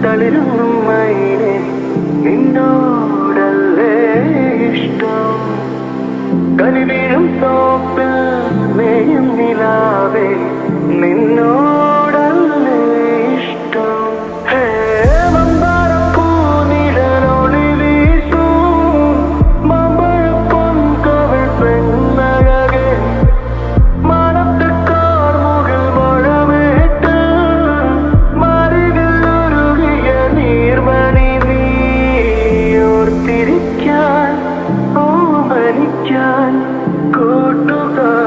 തളിരുന്നും മൈനെ നിന്നോടല്ലേ ഇഷ്ടം കനിവീഴും തോപ്പിൽ മേയും നിലാവേ നിന്നോടല്ലേ ഇഷ്ടം മന്ദാരപ്പൂനിഴലൊളി വീശും മാമ്പഴപ്പൊൻകവിൾ പെണ്ണഴകേ മാനത്തെ കാർമുകിൽ മഴമേറ്റ് മരുകിലൊരുകിയ നീർമണി നീ ഓർത്തിരിക്കാൻ ഓമനിക്കാൻ കൂട്ടുകാർ